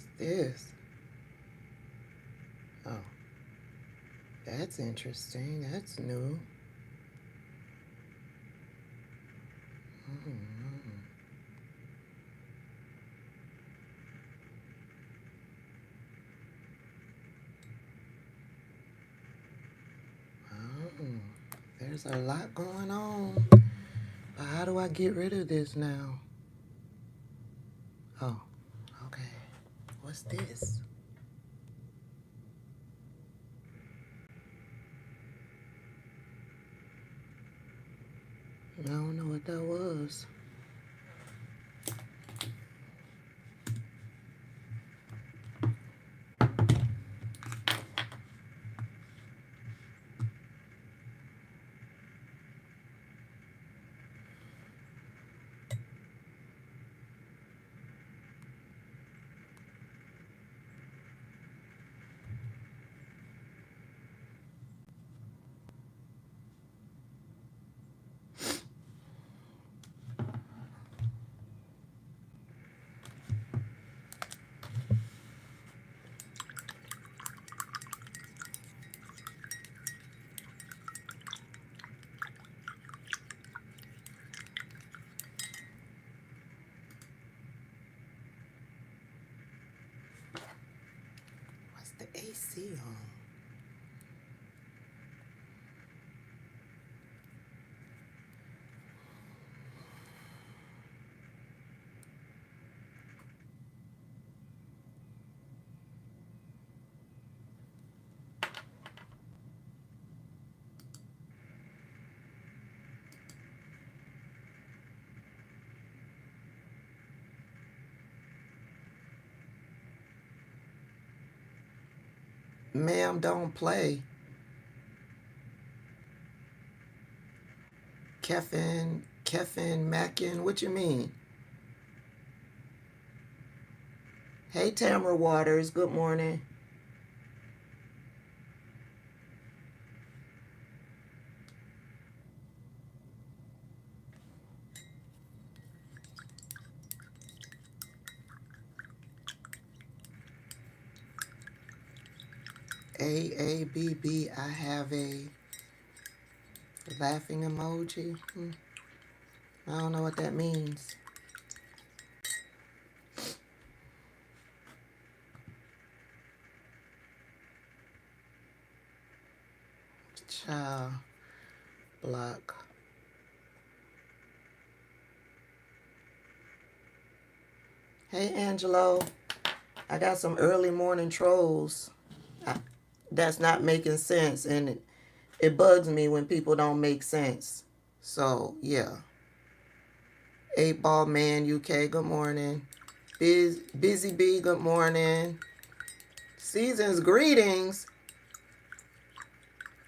What's this? Oh, that's interesting. That's new. Oh, there's a lot going on. But how do I get rid of this now? Oh, okay. What's this? I don't know what that was. What's the AC on? Ma'am, don't play. Mackin, what you mean? Hey, Tamara Waters, good morning. AABB, I have a laughing emoji. I don't know what that means. Child block. Hey, Angelo. I got some early morning trolls. That's not making sense, and it bugs me when people don't make sense. So, yeah. 8 Ball Man UK, good morning. Busy Bee, good morning. Season's greetings.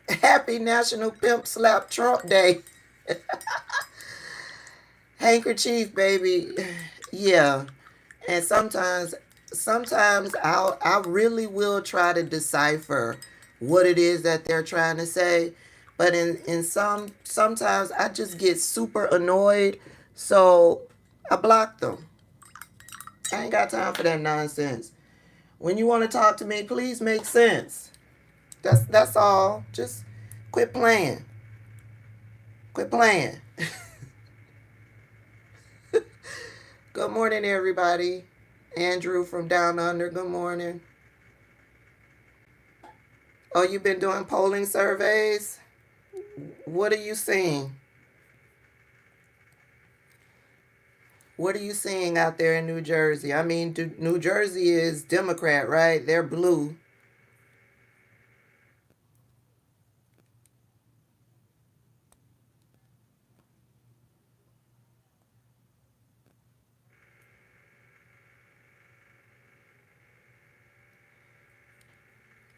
Happy National Pimp Slap Trump Day. Handkerchief, baby. Yeah. And sometimes I really will try to decipher what it is that they're trying to say. But sometimes I just get super annoyed. So I block them. I ain't got time for that nonsense. When you want to talk to me, please make sense. That's all. Just quit playing. Quit playing. Good morning, everybody. Andrew from Down Under, good morning. Oh, you've been doing polling surveys? What are you seeing? What are you seeing out there in New Jersey? I mean, New Jersey is Democrat, right? They're blue.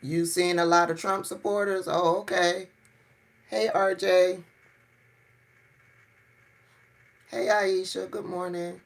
You seen a lot of Trump supporters? Oh, okay. Hey, RJ. Hey, Aisha. Good morning.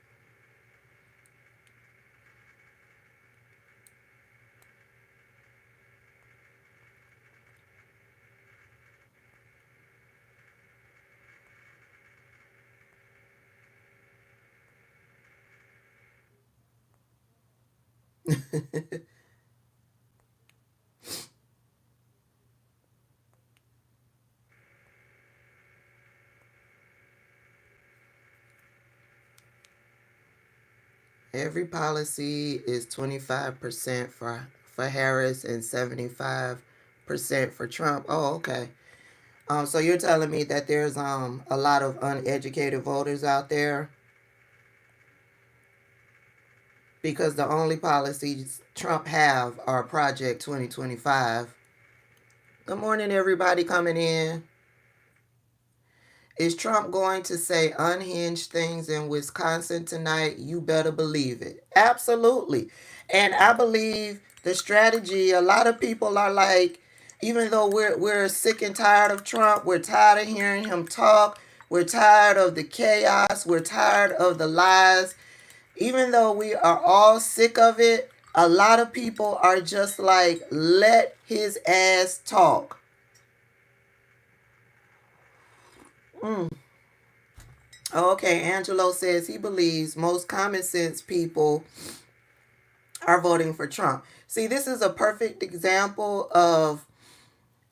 Every policy is 25% for Harris and 75% for Trump. Oh, okay. So you're telling me that there's a lot of uneducated voters out there because the only policies Trump have are Project 2025. Good morning, everybody coming in. Is Trump going to say unhinged things in Wisconsin tonight? You better believe it. Absolutely. And I believe the strategy, a lot of people are like, even though we're sick and tired of Trump, we're tired of hearing him talk, we're tired of the chaos, we're tired of the lies. Even though we are all sick of it, a lot of people are just like, let his ass talk. Okay, Angelo says he believes most common sense people are voting for Trump. See, this is a perfect example of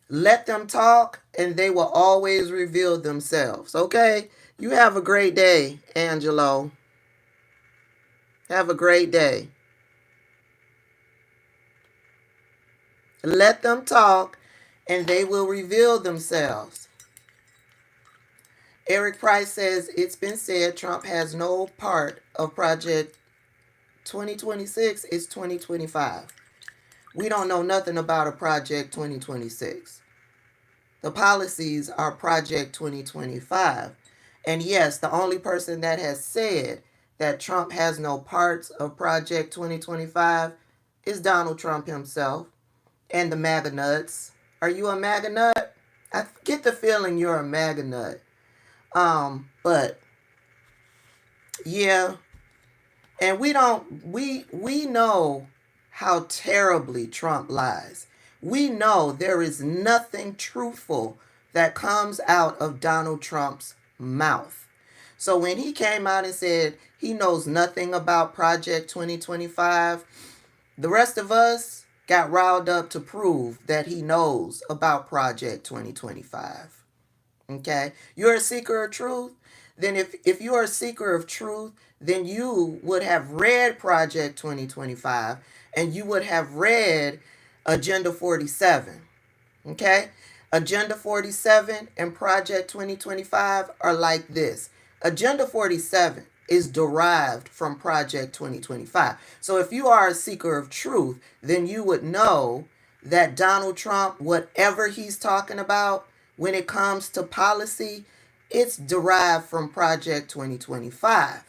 let them talk and they will always reveal themselves. Okay? You have a great day, Angelo. Have a great day. Let them talk and they will reveal themselves. Eric Price says it's been said Trump has no part of Project 2026. It's 2025. We don't know nothing about a Project 2026. The policies are Project 2025. And yes, the only person that has said that Trump has no parts of Project 2025 is Donald Trump himself and the MAGA nuts. Are you a MAGA nut? I get the feeling you're a MAGA nut. But yeah, and we know how terribly Trump lies. We know there is nothing truthful that comes out of Donald Trump's mouth. So when he came out and said he knows nothing about Project 2025, the rest of us got riled up to prove that he knows about Project 2025. Okay? You're a seeker of truth? Then if you're a seeker of truth, then you would have read Project 2025 and you would have read Agenda 47. Okay? Agenda 47 and Project 2025 are like this. Agenda 47 is derived from Project 2025. So if you are a seeker of truth, then you would know that Donald Trump, whatever he's talking about when it comes to policy, it's derived from Project 2025.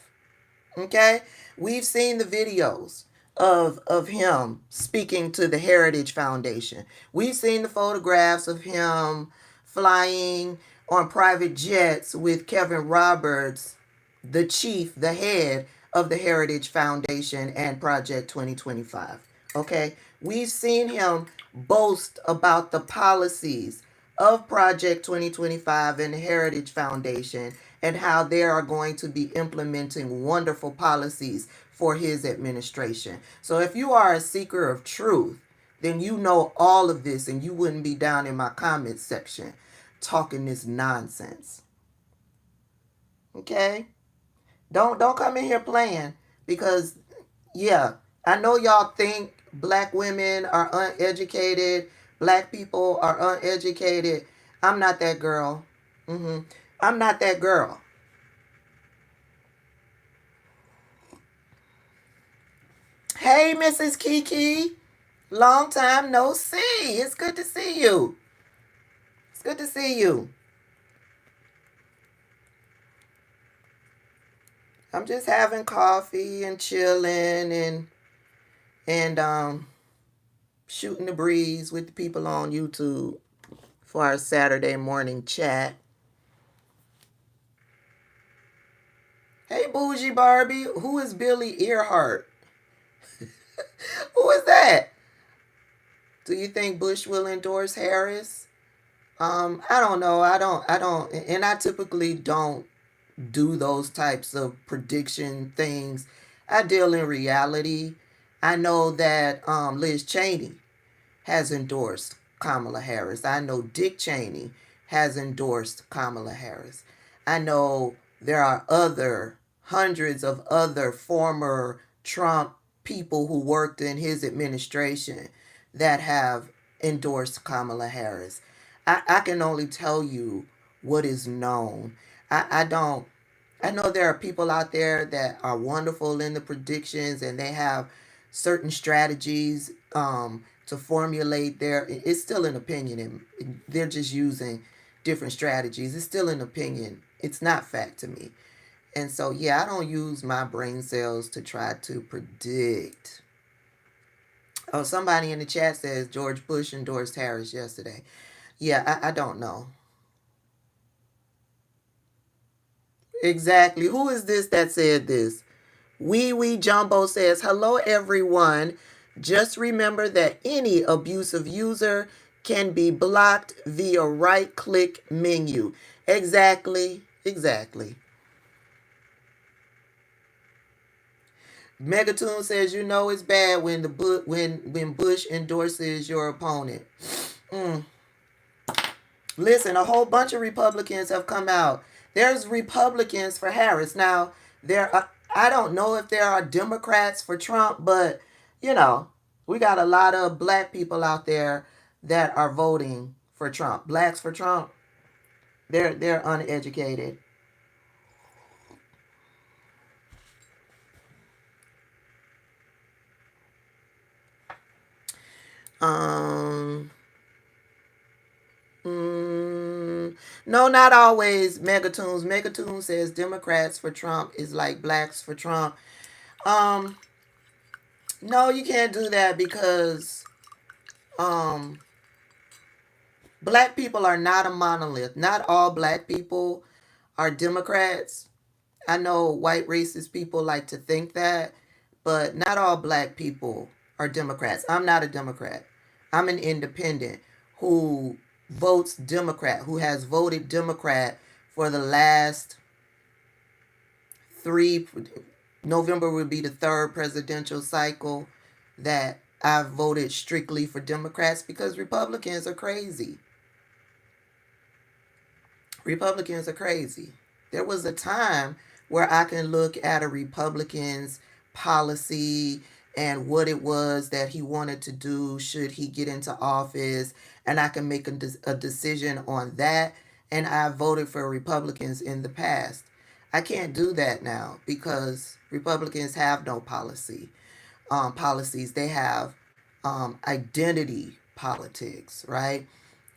Okay? We've seen the videos of him speaking to the Heritage Foundation. We've seen the photographs of him flying on private jets with Kevin Roberts, the chief, the head of the Heritage Foundation and Project 2025. Okay? We've seen him boast about the policies of Project 2025 and the Heritage Foundation and how they are going to be implementing wonderful policies for his administration. So if you are a seeker of truth, then you know all of this and you wouldn't be down in my comments section talking this nonsense. Okay? Don't come in here playing because yeah, I know y'all think black women are uneducated, black people are uneducated. I'm not that girl. I'm not that girl. Hey, Mrs. Kiki. Long time no see. It's good to see you. It's good to see you. I'm just having coffee and chilling and shooting the breeze with the people on YouTube for our Saturday morning chat. Hey, Bougie Barbie. Who is Billy Earhart? Who is that? Do you think Bush will endorse Harris? I don't know. I don't, and I typically don't do those types of prediction things. I deal in reality. I know that Liz Cheney has endorsed Kamala Harris. I know Dick Cheney has endorsed Kamala Harris. I know there are hundreds of other former Trump people who worked in his administration that have endorsed Kamala Harris. I can only tell you what is known. I don't. I know there are people out there that are wonderful in the predictions and they have certain strategies to formulate their. It's still an opinion, and they're just using different strategies. It's still an opinion. It's not fact to me. And so, yeah, I don't use my brain cells to try to predict. Oh, somebody in the chat says George Bush endorsed Harris yesterday. Yeah, I don't know. Exactly. Who is this that said this? Wee Jumbo says, hello everyone. Just remember that any abusive user can be blocked via right click menu. Exactly. Exactly. Megatoon says, you know it's bad when when Bush endorses your opponent. Mm. Listen, a whole bunch of Republicans have come out. There's Republicans for Harris. Now, I don't know if there are Democrats for Trump, but you know, we got a lot of black people out there that are voting for Trump. Blacks for Trump. They're uneducated. Um no, not always. Megatoons says Democrats for Trump is like blacks for Trump. Um no, you can't do that because um black people are not a monolith. Not all black people are Democrats. I know white racist people like to think that, but not all black people are Democrats. I'm not a Democrat. I'm an independent who votes Democrat, who has voted Democrat for the last three. November would be the third presidential cycle that I've voted strictly for Democrats because Republicans are crazy. Republicans are crazy. There was a time where I can look at a Republican's policy and what it was that he wanted to do should he get into office, and I can make a decision on that. And I voted for Republicans in the past. I can't do that now because Republicans have no policies. They have identity politics, right?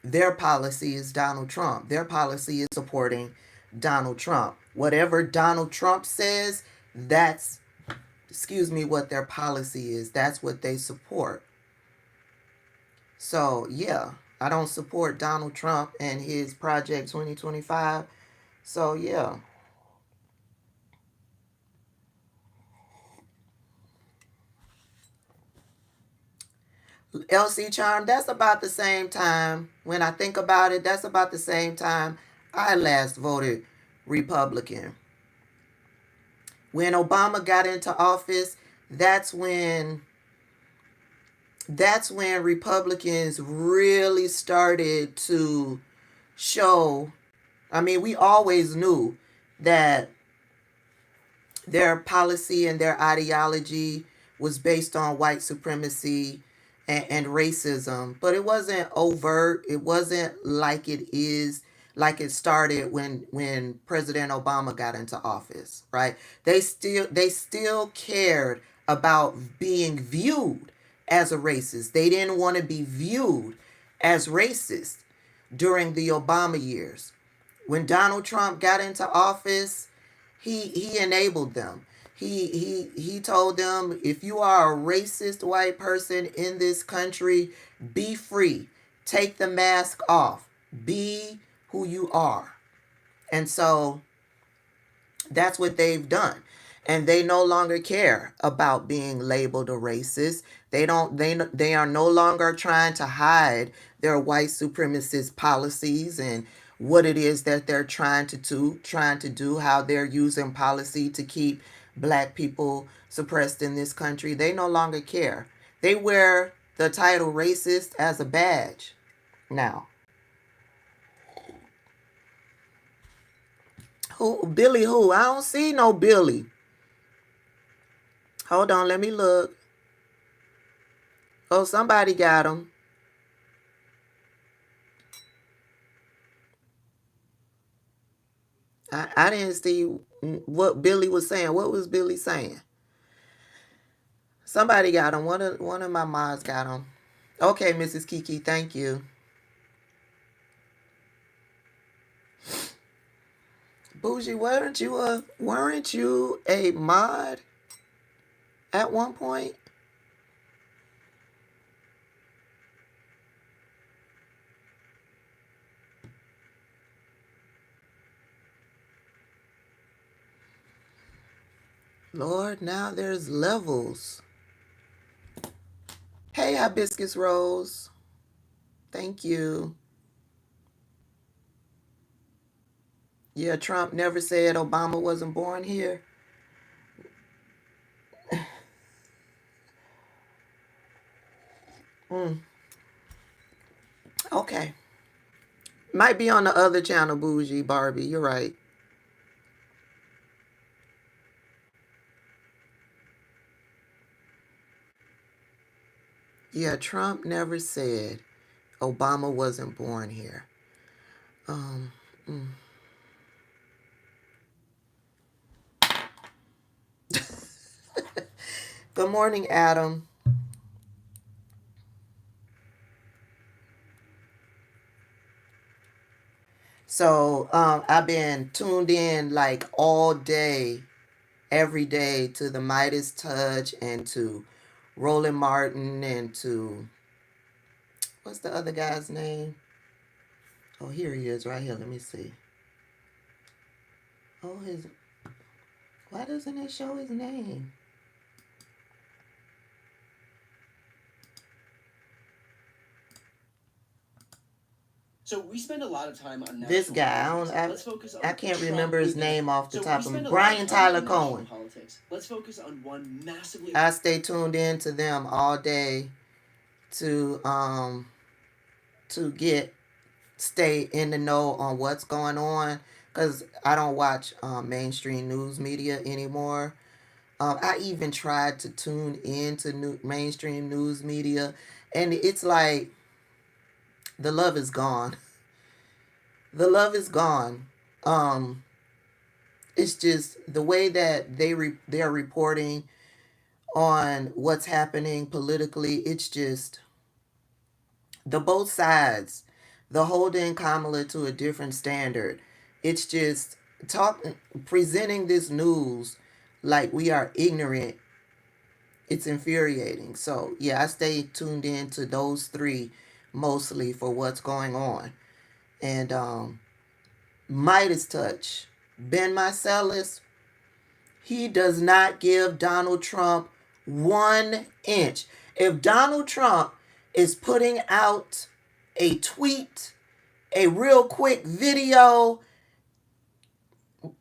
Their policy is Donald Trump. Their policy is supporting Donald Trump. Whatever Donald Trump says, that's, excuse me, what their policy is. That's what they support. So, yeah, I don't support Donald Trump and his Project 2025. So, yeah. LC Charm, that's about the same time. When I think about it, that's about the same time I last voted Republican. When Obama got into office, that's when that's when Republicans really started to show. I mean, we always knew that their policy and their ideology was based on white supremacy and racism, but it wasn't overt. It wasn't like it is, like it started when President Obama got into office, right? They still cared about being viewed as a racist. They didn't want to be viewed as racist during the Obama years. When Donald Trump got into office, he enabled them. He told them, if you are a racist white person in this country, be free. Take the mask off. Be who you are. And so that's what they've done. And they no longer care about being labeled a racist. They are no longer trying to hide their white supremacist policies and what it is that they're trying to do, how they're using policy to keep black people suppressed in this country. They no longer care. They wear the title racist as a badge now. Who? Billy who? I don't see no Billy. Hold on, let me look. Oh, somebody got him. I didn't see what Billy was saying. What was Billy saying? Somebody got him. One of my moms got him. Okay, Mrs. Kiki, thank you. Bougie, weren't you a mod at one point? Lord, now there's levels. Hey, Hibiscus Rose. Thank you. Yeah, Trump never said Obama wasn't born here. Okay. Might be on the other channel, Bougie Barbie. You're right. Yeah, Trump never said Obama wasn't born here. Um, mm. Good morning, Adam. So I've been tuned in like all day, every day to the Midas Touch and to Roland Martin and to, what's the other guy's name? Oh, here he is right here. Let me see. Oh, why doesn't it show his name? So we spend a lot of time on this guy. I can't remember his name off the top of me. Brian Tyler Cohen. Politics. Let's focus on one massively. I stay tuned in to them all day to stay in the know on what's going on, because I don't watch mainstream news media anymore. I even tried to tune into mainstream news media, and it's like the love is gone. The love is gone. It's just the way that they're reporting on what's happening politically. It's just the both sides, the holding Kamala to a different standard. It's just presenting this news like we are ignorant. It's infuriating. So yeah, I stay tuned in to those three mostly for what's going on. And Midas Touch, Ben Marcellus, he does not give Donald Trump 1 inch. If Donald Trump is putting out a tweet, a real quick video,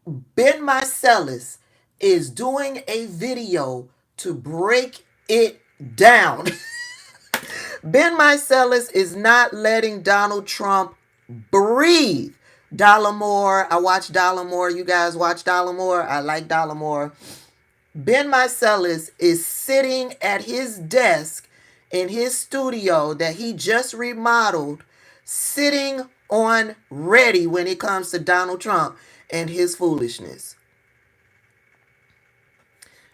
Ben Marcellus is doing a video to break it down. Ben Marcellus is not letting Donald Trump breathe. Dollamore, I watch Dollamore. You guys watch Dollamore? I like Dollamore. Ben Marcellus is sitting at his desk in his studio that he just remodeled, sitting on ready when it comes to Donald Trump and his foolishness.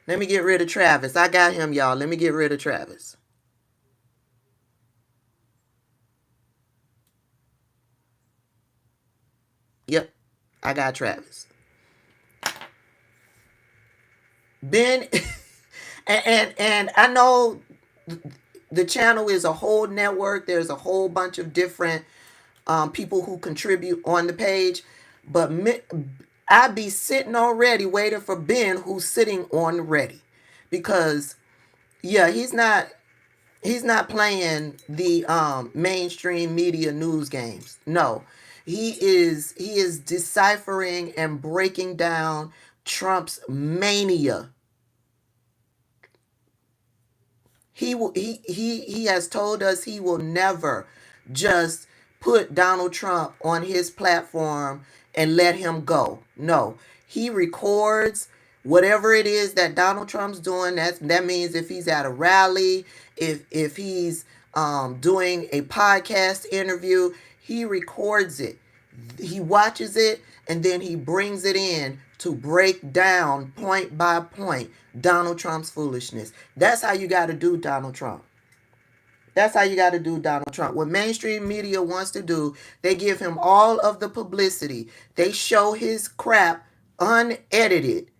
Let me get rid of Travis. I got him, y'all. Let me get rid of Travis. Yep, I got Travis. Ben, and I know the channel is a whole network. There's a whole bunch of different people who contribute on the page, but I be sitting already waiting for Ben, who's sitting on ready, because yeah, he's not playing the mainstream media news games. No, He is deciphering and breaking down Trump's mania. He has told us he will never just put Donald Trump on his platform and let him go. No, he records whatever it is that Donald Trump's doing. That means if he's at a rally, if he's doing a podcast interview, he records it. He watches it and then he brings it in to break down point by point Donald Trump's foolishness. That's how you got to do Donald Trump. That's how you got to do Donald Trump. What mainstream media wants to do, they give him all of the publicity. They show his crap unedited.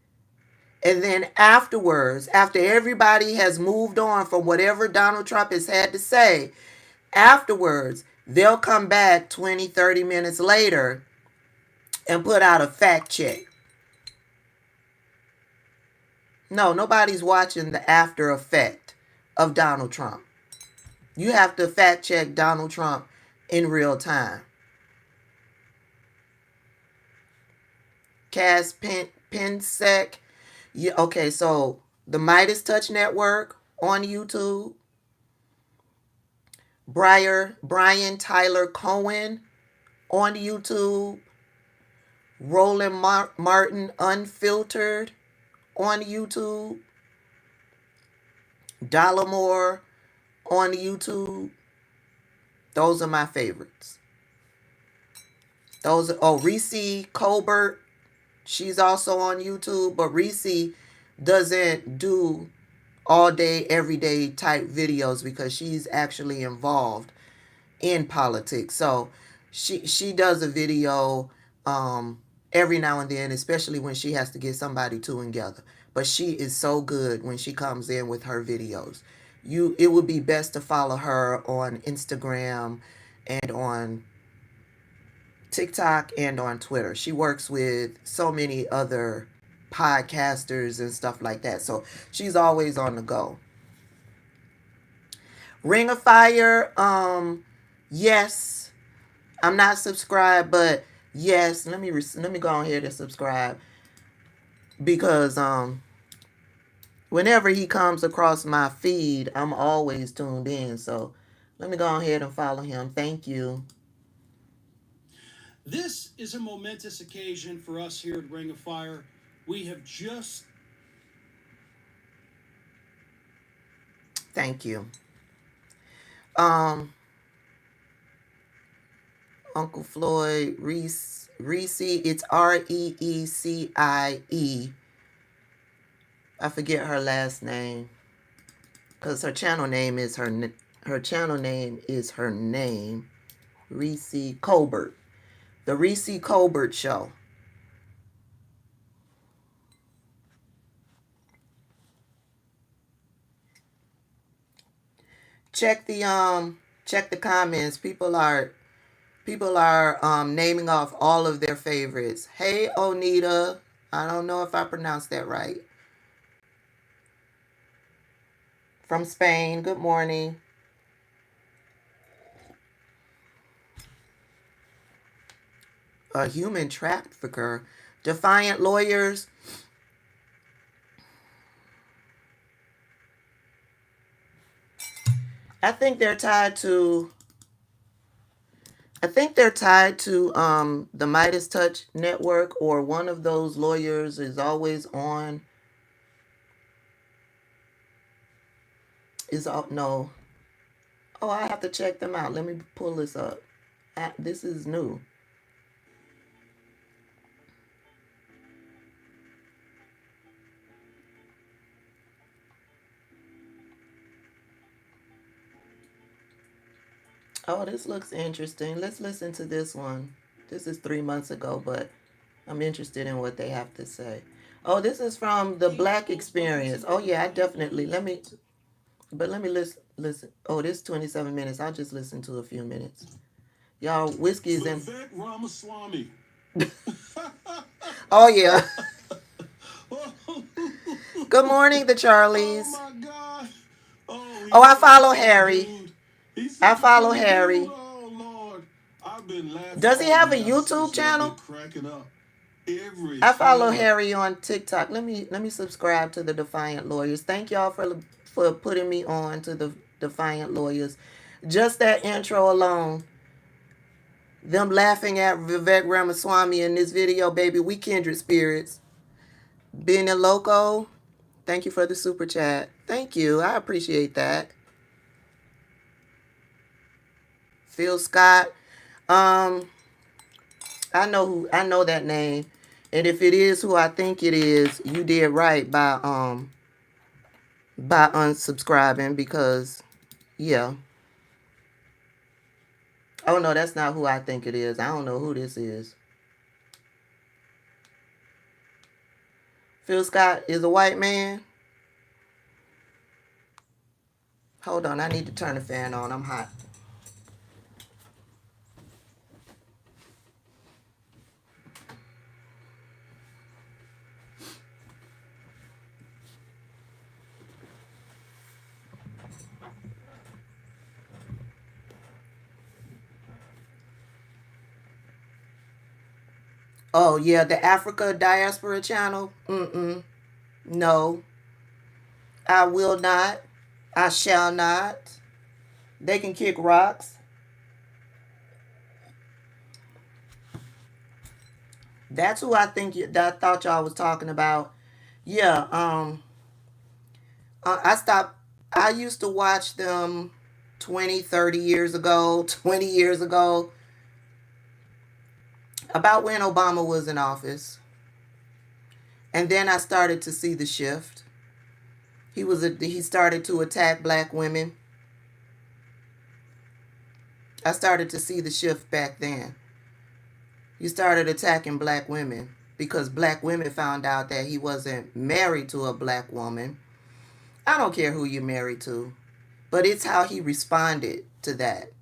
And then afterwards, after everybody has moved on from whatever Donald Trump has had to say, afterwards, they'll come back 20, 30 minutes later and put out a fact check. No, nobody's watching the after effect of Donald Trump. You have to fact check Donald Trump in real time. Cass Pensek. Yeah, okay, so the Midas Touch Network on YouTube. Brian Tyler Cohen on YouTube. Roland Martin Unfiltered on YouTube. Dollamore on YouTube. Those are my favorites. Reese Colbert. She's also on YouTube, but Reese doesn't do all day, everyday type videos because she's actually involved in politics. So she does a video every now and then, especially when she has to get somebody two together. But she is so good when she comes in with her videos. It would be best to follow her on Instagram and on TikTok and on Twitter. She works with so many other podcasters and stuff like that. So she's always on the go. Ring of Fire, yes. I'm not subscribed, but yes, let me go on here to subscribe because whenever he comes across my feed, I'm always tuned in. So let me go on ahead and follow him. Thank you. This is a momentous occasion for us here at Ring of Fire. We have just... Thank you. Uncle Floyd, Reese, it's Reecie. I forget her last name because her channel name is her name, Reese Colbert. The Reese Colbert Show. Check the comments. People are naming off all of their favorites. Hey Onita, I don't know if I pronounced that right. From Spain, good morning. A human trafficker. Defiant Lawyers. I think they're tied to the Midas Touch Network, or one of those lawyers is always on. No. Oh, I have to check them out. Let me pull this up. This is new. Oh, this looks interesting. Let's listen to this one. This is 3 months ago, but I'm interested in what they have to say. Oh, this is from the Black Experience. Oh, yeah, I definitely. Let me listen. Oh, this is 27 minutes. I'll just listen to a few minutes. Y'all, whiskey is in. Ramaswamy. Oh, yeah. Good morning, the Charlies. Oh, my God. Oh, I follow Harry. I follow Harry. Oh, Lord. I've been laughing Does he have a YouTube channel? I follow Harry on TikTok. Let me subscribe to the Defiant Lawyers. Thank y'all for putting me on to the Defiant Lawyers. Just that intro alone, them laughing at Vivek Ramaswamy in this video, baby, we kindred spirits. Being a loco, thank you for the super chat. Thank you, I appreciate that. Phil Scott, I know that name, and if it is who I think it is, you did right by unsubscribing, because yeah. Oh no, that's not who I think it is. I don't know who this is. Phil Scott is a white man. Hold on, I need to turn the fan on. I'm hot. Oh yeah, the Africa Diaspora Channel. No, I will not. I shall not. They can kick rocks. That's who I think that I thought y'all was talking about. Yeah. I stopped. I used to watch them 20, 30 years ago, 20 years ago, about when Obama was in office. And then I started to see the shift. He started to attack black women. I started to see the shift back then. He started attacking black women because black women found out that he wasn't married to a black woman. I don't care who you're married to, but it's how he responded to that.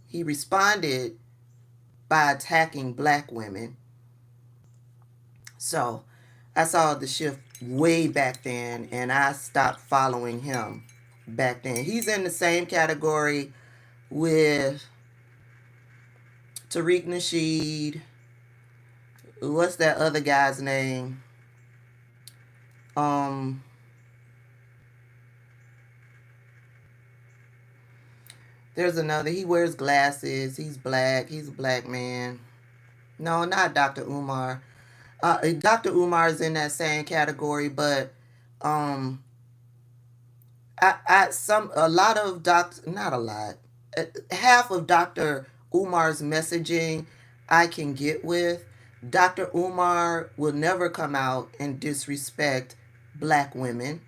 He responded by attacking black women. So I saw the shift way back then, and I stopped following him back then. He's in the same category with Tariq Nasheed. What's that other guy's name? There's another. He wears glasses. He's black. He's a black man. No, not Dr. Umar. Dr. Umar is in that same category, but a lot of not a lot, half of Dr. Umar's messaging I can get with. Dr. Umar will never come out and disrespect black women.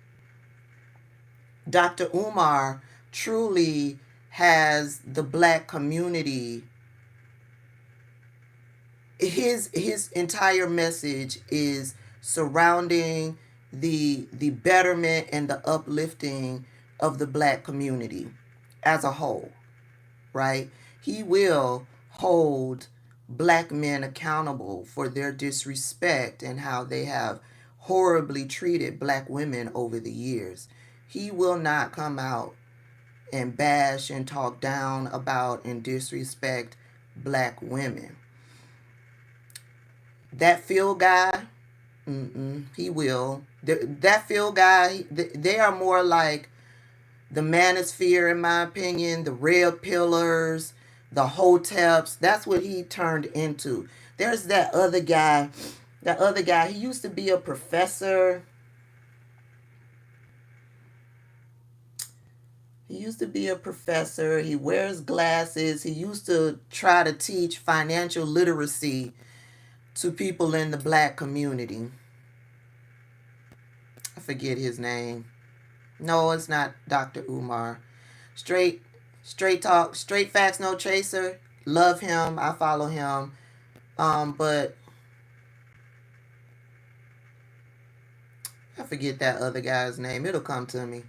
Dr. Umar truly has the black community. His entire message is surrounding the betterment and the uplifting of the black community as a whole, right? He will hold black men accountable for their disrespect and how they have horribly treated black women over the years. He will not come out and bash and talk down about and disrespect black women. That Phil guy, he will. That Phil guy, they are more like the Manosphere, in my opinion, the Red Pillars, the Hoteps. That's what he turned into. There's that other guy. He used to be a professor. He wears glasses. He used to try to teach financial literacy to people in the black community. I forget his name. No, it's not Dr. Umar. Straight talk, straight facts, no chaser. Love him. I follow him. But I forget that other guy's name. It'll come to me.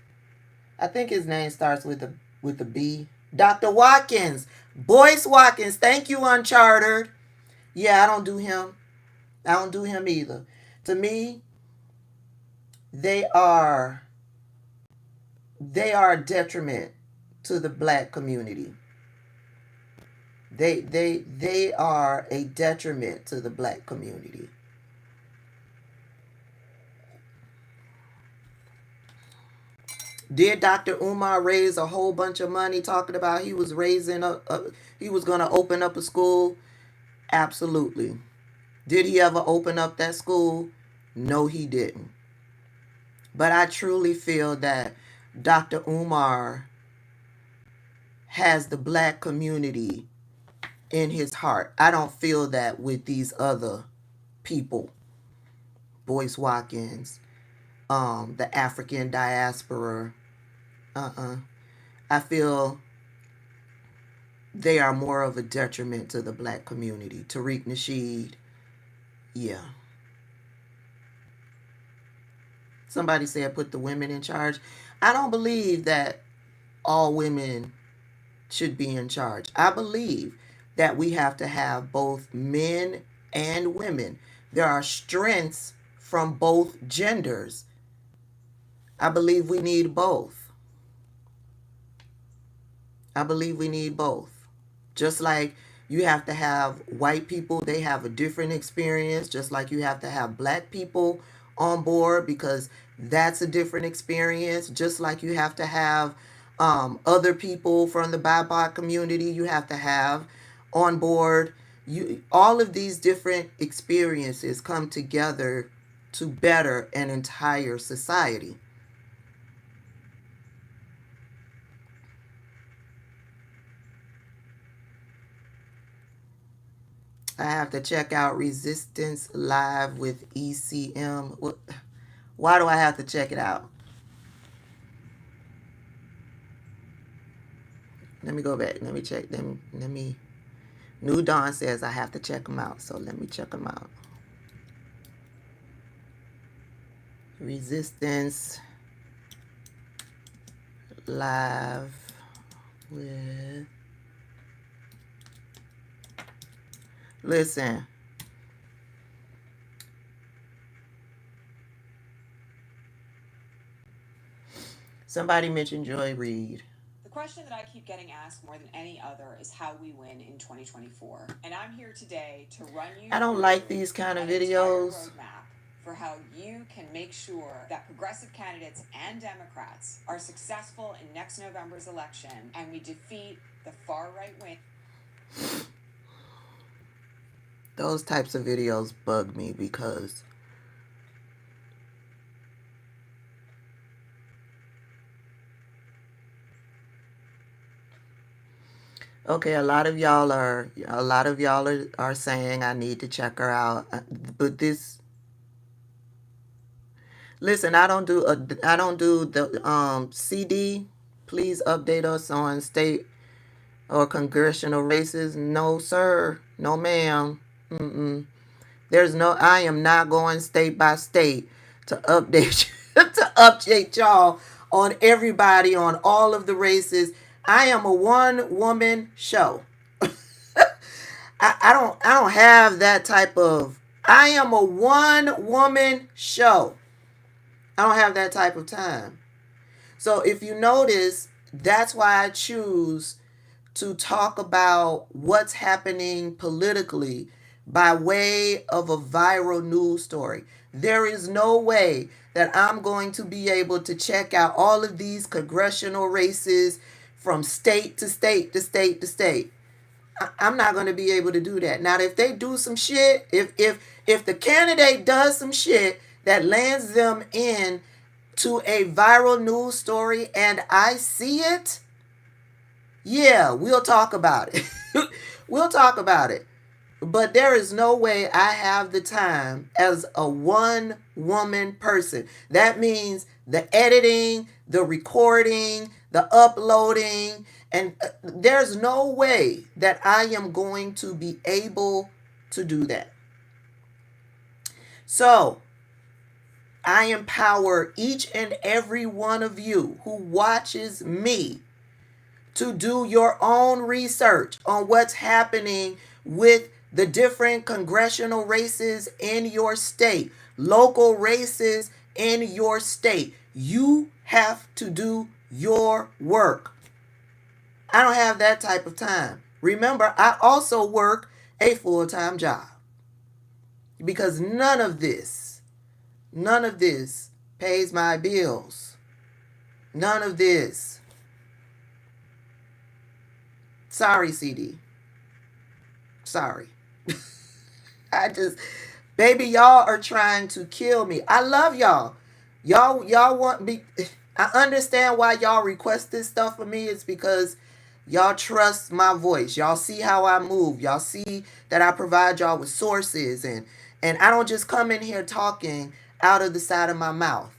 I think his name starts with a B. Dr. Watkins. Boyce Watkins. Thank you, Unchartered. Yeah, I don't do him. I don't do him either. To me, they are a detriment to the black community. They are a detriment to the black community. Did Dr. Umar raise a whole bunch of money talking about he was he was going to open up a school? Absolutely. Did he ever open up that school? No, he didn't. But I truly feel that Dr. Umar has the black community in his heart. I don't feel that with these other people. Boyce Watkins, the African diaspora. I feel they are more of a detriment to the black community. Tariq Nasheed, yeah. Somebody said put the women in charge. I don't believe that all women should be in charge. I believe that we have to have both men and women. There are strengths from both genders. I believe we need both. I believe we need both. Just like you have to have white people, they have a different experience, just like you have to have black people on board because that's a different experience, just like you have to have other people from the BIPOC community you have to have on board. All of these different experiences come together to better an entire society. I have to check out Resistance Live with ECM. Why do I have to check it out? Let me go back. Let me check them. New Dawn says I have to check them out. So let me check them out. Resistance Live with... Listen. Somebody mentioned Joy Reid. The question that I keep getting asked more than any other is how we win in 2024. And I'm here today to run you I don't like these kind of videos. Roadmap for how you can make sure that progressive candidates and Democrats are successful in next November's election and we defeat the far right wing. Those types of videos bug me because okay, a lot of y'all are saying I need to check her out, but this... Listen, I don't do the CD. Please update us on state or congressional races. No, sir. No, ma'am. I am not going state by state to update to update y'all on everybody on all of the races. I am a one-woman show. I don't have that type of... I am a one-woman show. I don't have that type of time. So if you notice, that's why I choose to talk about what's happening politically by way of a viral news story. There is no way that I'm going to be able to check out all of these congressional races from state to state to state to state. I'm not going to be able to do that. Now, if they do some shit, if the candidate does some shit that lands them in to a viral news story and I see it, yeah, we'll talk about it. We'll talk about it. But there is no way I have the time as a one-woman person. That means the editing, the recording, the uploading, and there's no way that I am going to be able to do that. So, I empower each and every one of you who watches me to do your own research on what's happening with the different congressional races in your state, local races in your state. You have to do your work. I don't have that type of time. Remember, I also work a full-time job because none of this pays my bills. None of this. Sorry, CD. Sorry. Baby, y'all are trying to kill me. I love y'all. Y'all want me. I understand why y'all request this stuff for me. It's because y'all trust my voice. Y'all see how I move. Y'all see that I provide y'all with sources, and I don't just come in here talking out of the side of my mouth.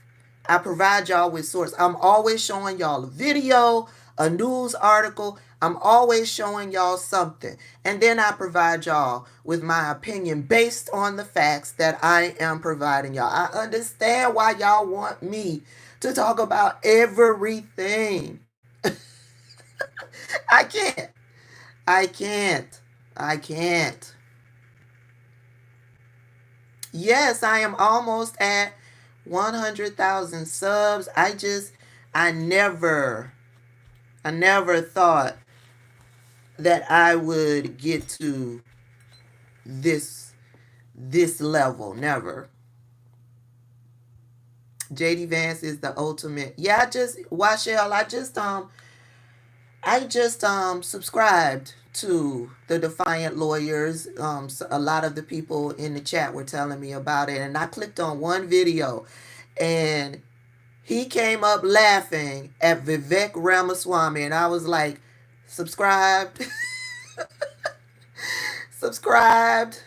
I provide y'all with source. I'm always showing y'all a video, a news article. I'm always showing y'all something. And then I provide y'all with my opinion based on the facts that I am providing y'all. I understand why y'all want me to talk about everything. I can't. I can't. I can't. Yes, I am almost at 100,000 subs. I never thought that I would get to this level. Never. JD Vance is the ultimate. Yeah, I just subscribed to the Defiant Lawyers. So a lot of the people in the chat were telling me about it, and I clicked on one video, and he came up laughing at Vivek Ramaswamy, and I was like, subscribed. Subscribed.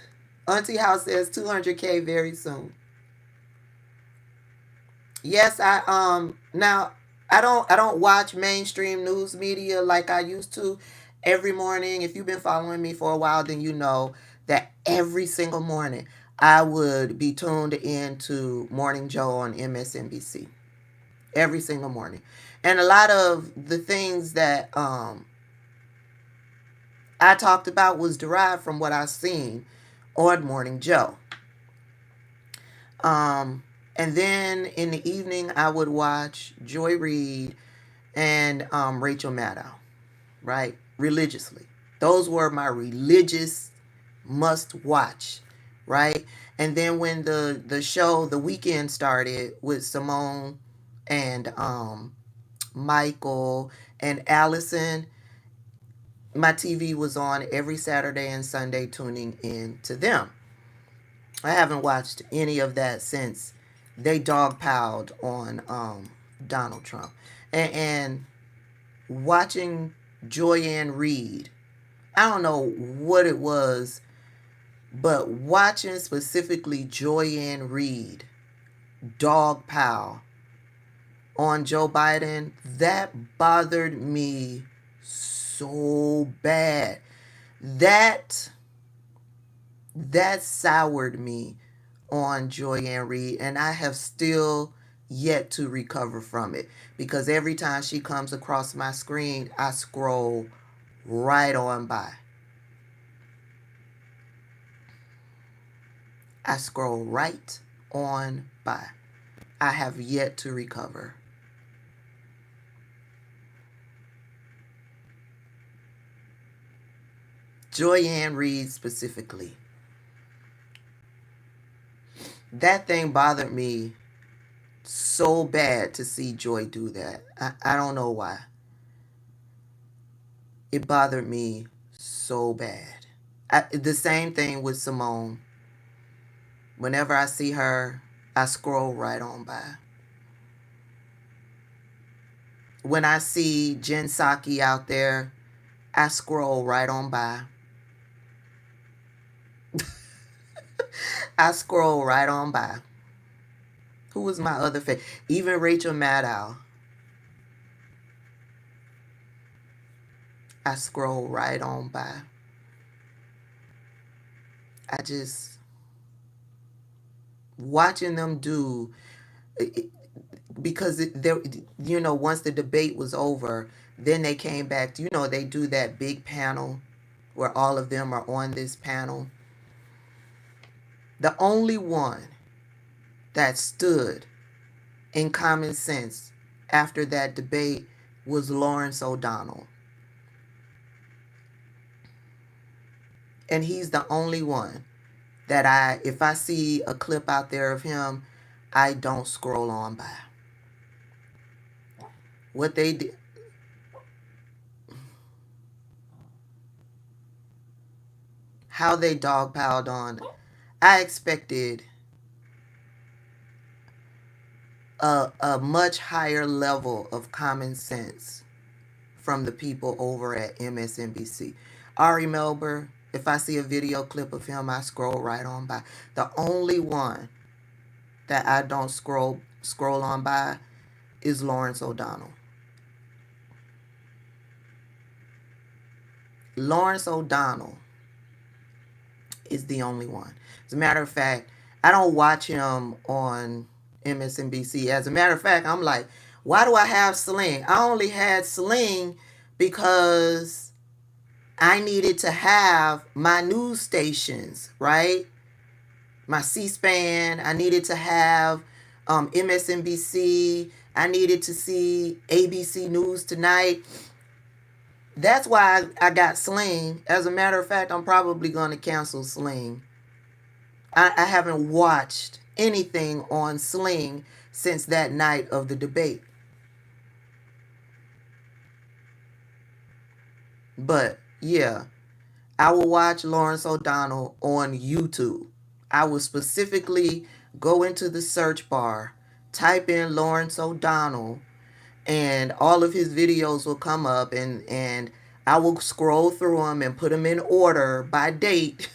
Auntie House says 200K very soon. Yes, now I don't watch mainstream news media like I used to every morning. If you've been following me for a while, then you know that every single morning I would be tuned into Morning Joe on MSNBC. Every single morning. And a lot of the things that I talked about was derived from what I've seen on Morning Joe. And then in the evening, I would watch Joy Reid and Rachel Maddow, right? Religiously. Those were my religious must watch, right? And then when the show, The Weekend, started with Simone and Michael and Allison, my TV was on every Saturday and Sunday tuning in to them. I haven't watched any of that since they dogpiled on Donald Trump. And watching Joyanne Reid, I don't know what it was, but watching specifically Joyanne Reid dogpile on Joe Biden, that bothered me so bad. That soured me on Joyanne Reid, and I have still yet to recover from it, because every time she comes across my screen, I scroll right on by. I scroll right on by. I have yet to recover. Joyanne Reid specifically. That thing bothered me so bad to see Joy do that. I don't know why. It bothered me so bad. The same thing with Simone. Whenever I see her, I scroll right on by. When I see Jen Psaki out there, I scroll right on by. I scroll right on by. Who was my other favorite? Even Rachel Maddow. I scroll right on by. I just, watching them do, because once the debate was over, then they came back to, they do that big panel where all of them are on this panel. The only one that stood in common sense after that debate was Lawrence O'Donnell. And he's the only one that if I see a clip out there of him, I don't scroll on by. What they did, how they dogpiled on, I expected a much higher level of common sense from the people over at MSNBC. Ari Melber, if I see a video clip of him, I scroll right on by. The only one that I don't scroll on by is Lawrence O'Donnell. Lawrence O'Donnell is the only one. As a matter of fact, I don't watch him on MSNBC. As a matter of fact, I'm like, why do I have Sling? I only had Sling because I needed to have my news stations, right? My C-SPAN. I needed to have MSNBC. I needed to see ABC News Tonight. That's why I got Sling. As a matter of fact, I'm probably going to cancel Sling. I haven't watched anything on Sling since that night of the debate. But yeah, I will watch Lawrence O'Donnell on YouTube. I will specifically go into the search bar, type in Lawrence O'Donnell, and all of his videos will come up, and I will scroll through them and put them in order by date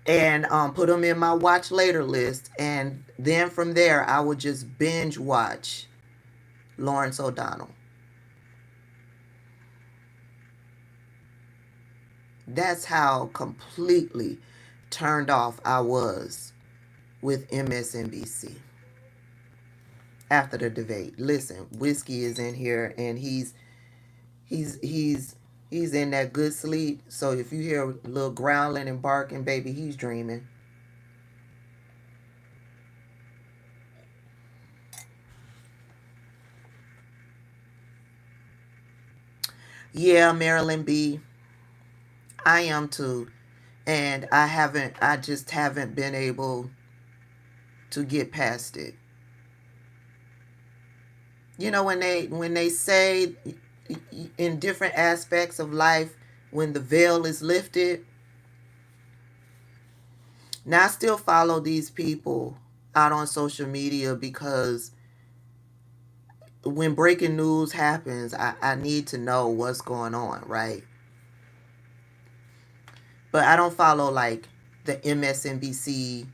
and put them in my watch later list. And then from there, I would just binge watch Lawrence O'Donnell. That's how completely turned off I was with MSNBC after the debate. Listen, Whiskey is in here and he's in that good sleep. So if you hear a little growling and barking, baby, he's dreaming. Yeah, Marilyn B. I am too. And I just haven't been able to get past it. You know, when they say in different aspects of life, when the veil is lifted. Now I still follow these people out on social media because when breaking news happens, I need to know what's going on, right? But I don't follow like the MSNBC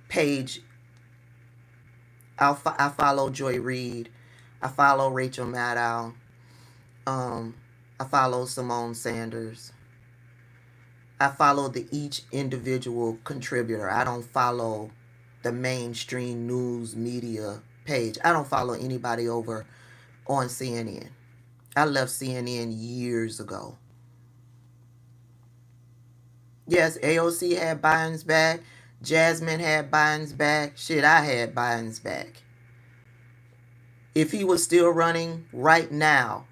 page. I follow Joy Reid. I follow Rachel Maddow. I follow Simone Sanders. I follow each individual contributor. I don't follow the mainstream news media page. I don't follow anybody over on CNN. I left CNN years ago. Yes, AOC had Biden's back. Jasmine had Biden's back. Shit, I had Biden's back. If he was still running right now,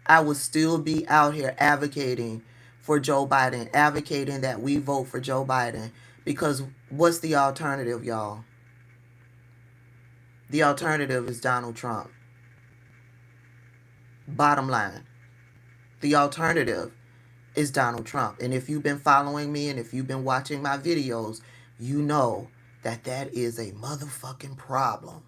I would still be out here advocating for Joe Biden, advocating that we vote for Joe Biden. Because what's the alternative, y'all? The alternative is Donald Trump. Bottom line. The alternative is Donald Trump. And if you've been following me and if you've been watching my videos, you know that is a motherfucking problem.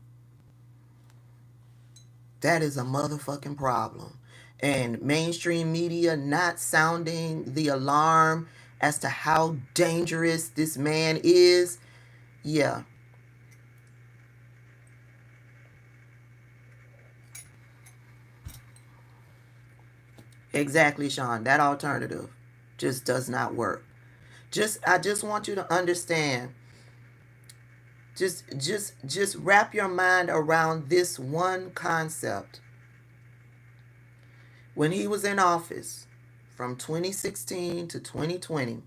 That is a motherfucking problem. And mainstream media not sounding the alarm as to how dangerous this man is. Yeah. Exactly, Sean. That alternative just does not work. I just want you to understand. Just wrap your mind around this one concept. When he was in office from 2016 to 2020,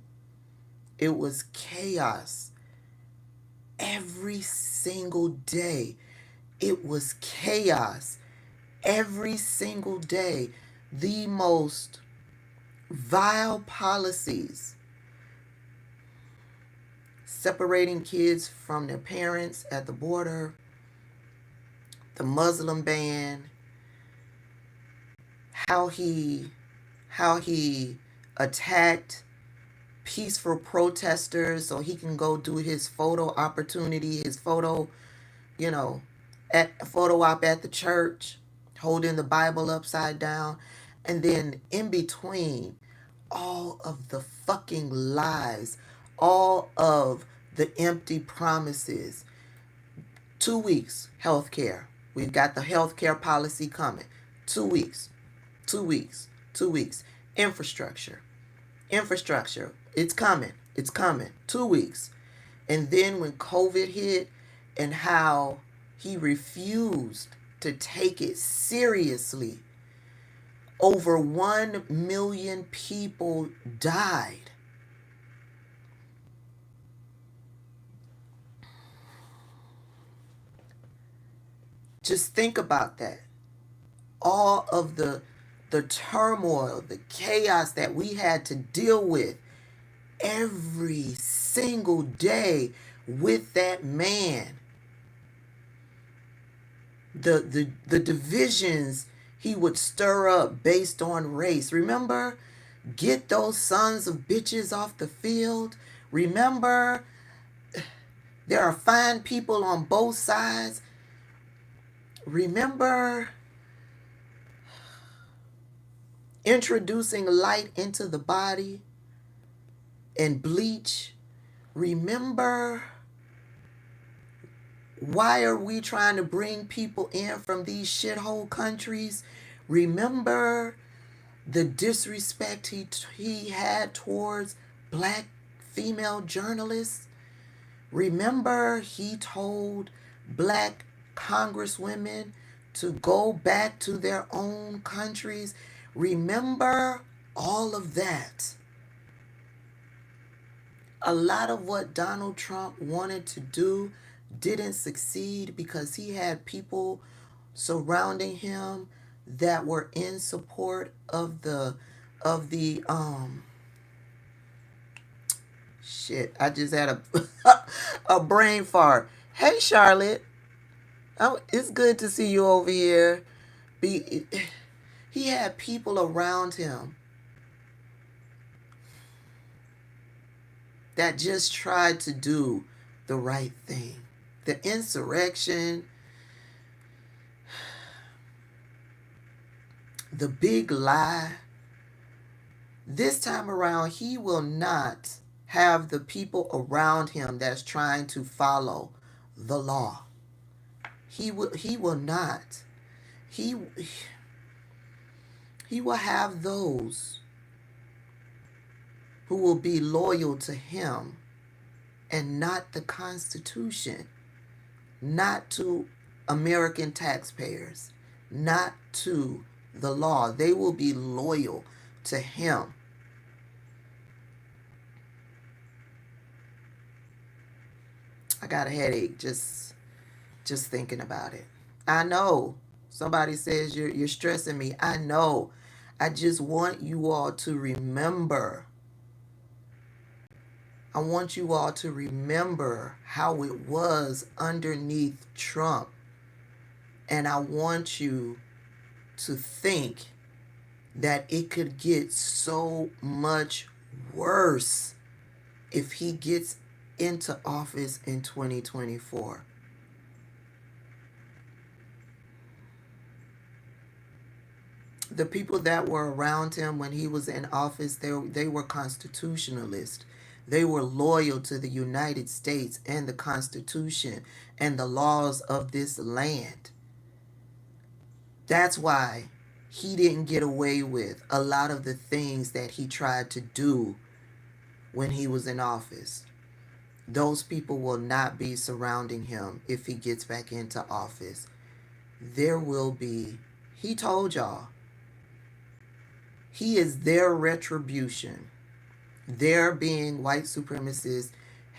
it was chaos every single day. It was chaos every single day. The most vile policies separating kids from their parents at the border, the Muslim ban, how he attacked peaceful protesters so he can go do his photo opportunity, his photo, at a photo op at the church, holding the Bible upside down. And then in between, all of the fucking lies, all of the empty promises. 2 weeks, healthcare. We've got the healthcare policy coming. 2 weeks, 2 weeks, 2 weeks. Infrastructure. It's coming. 2 weeks. And then when COVID hit and how he refused to take it seriously, over 1 million people died. Just think about that. All of the turmoil, the chaos that we had to deal with every single day with that man. The divisions he would stir up based on race. Remember? Get those sons of bitches off the field. Remember? There are fine people on both sides. Remember? Introducing light into the body and bleach. Remember? Why are we trying to bring people in from these shithole countries? Remember the disrespect he had towards black female journalists? Remember he told black congresswomen to go back to their own countries? Remember all of that. A lot of what Donald Trump wanted to do didn't succeed because he had people surrounding him that were in support of the shit. I just had a a brain fart. Hey Charlotte. Oh, it's good to see you over here. He had people around him that just tried to do the right thing. The insurrection, the big lie. This time around, he will not have the people around him that's trying to follow the law. He will not. He will have those who will be loyal to him and not the Constitution, not to American taxpayers, not to the law. They will be loyal to him. I got a headache just thinking about it. I know somebody says you're stressing me. I know. I just want you all to remember. I want you all to remember how it was underneath Trump. And I want you to think that it could get so much worse if he gets into office in 2024. The people that were around him when he was in office, they were constitutionalists. They were loyal to the United States and the Constitution and the laws of this land. That's why he didn't get away with a lot of the things that he tried to do when he was in office. Those people will not be surrounding him if he gets back into office. There will be, he told y'all, he is their retribution. They're being white supremacists,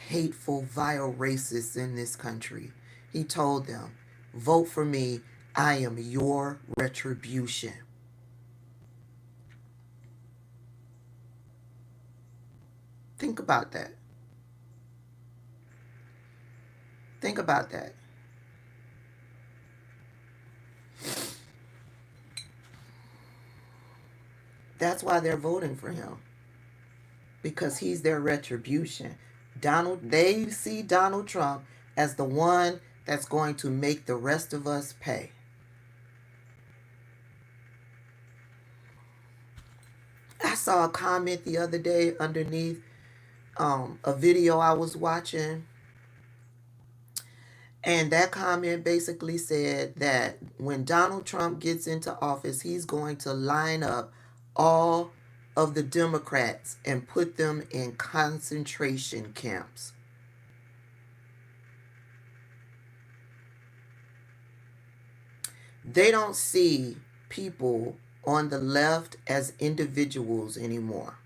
hateful, vile racists in this country. He told them, vote for me. I am your retribution. Think about that. Think about that. That's why they're voting for him, because he's their retribution. They see Donald Trump as the one that's going to make the rest of us pay. I saw a comment the other day underneath a video I was watching, and that comment basically said that when Donald Trump gets into office, he's going to line up all of the Democrats and put them in concentration camps. They don't see people on the left as individuals anymore.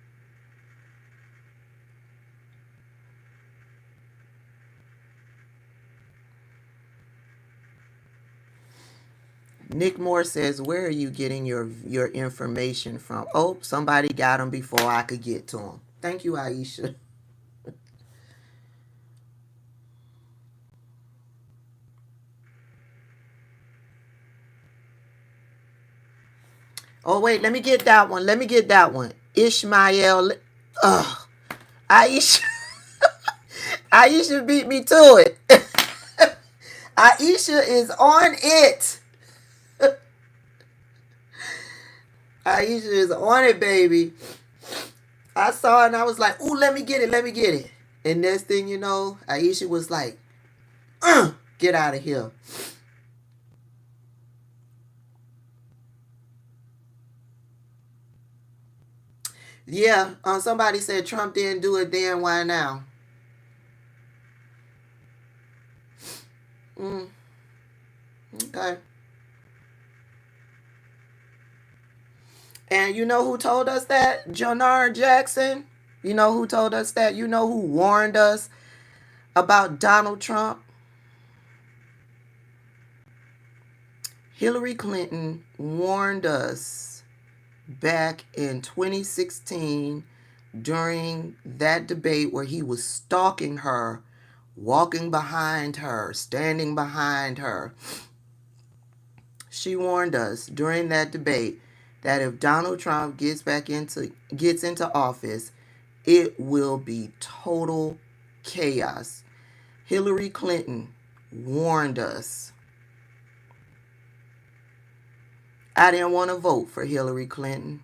Nick Moore says, where are you getting your information from? Oh, somebody got them before I could get to them. Thank you, Aisha. Oh, wait, let me get that one. Ishmael. Ugh. Aisha. Aisha beat me to it. Aisha is on it. Aisha is on it, baby. I saw it and I was like, ooh, let me get it. And next thing you know, Aisha was like, get out of here. Yeah, somebody said Trump didn't do it then, why now? Okay. And you know who told us that? Jonar Jackson. You know who told us that? You know who warned us about Donald Trump? Hillary Clinton warned us back in 2016 during that debate where he was stalking her, walking behind her, standing behind her. She warned us during that debate that if Donald Trump gets into office, it will be total chaos. Hillary Clinton warned us. I didn't want to vote for Hillary Clinton.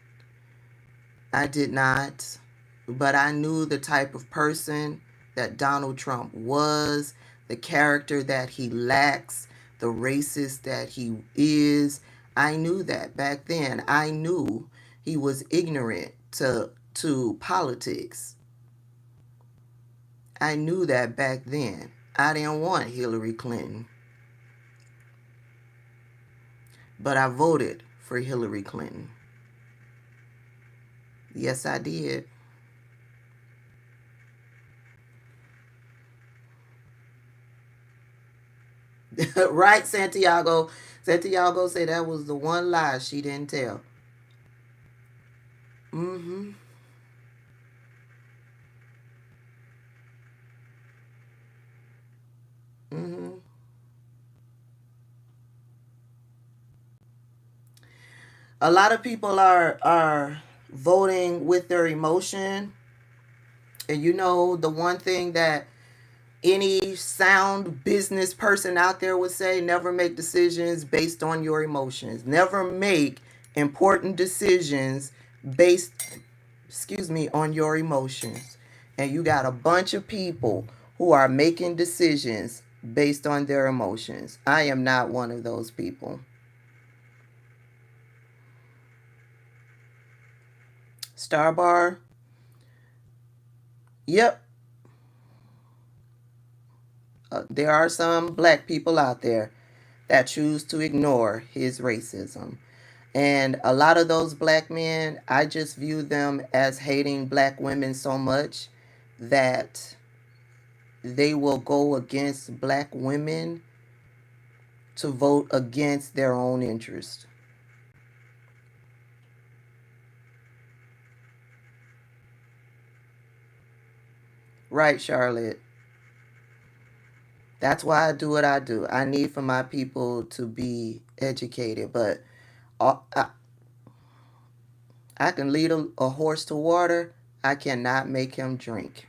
I did not. But I knew the type of person that Donald Trump was, the character that he lacks, the racist that he is. I knew that back then. I knew he was ignorant to politics. I knew that back then. I didn't want Hillary Clinton. But I voted for Hillary Clinton. Yes, I did. Right, Santiago? Santiago said that was the one lie she didn't tell. Mm-hmm. Mm-hmm. A lot of people are voting with their emotion. And you know, the one thing that any sound business person out there would say, never make decisions based on your emotions. Never make important decisions based, on your emotions. And you got a bunch of people who are making decisions based on their emotions. I am not one of those people. Starbar. Yep. There are some black people out there that choose to ignore his racism. And a lot of those black men, I just view them as hating black women so much that they will go against black women to vote against their own interest. Right, Charlotte? That's why I do what I do. I need for my people to be educated, but uh, I, I can lead a horse to water. I cannot make him drink.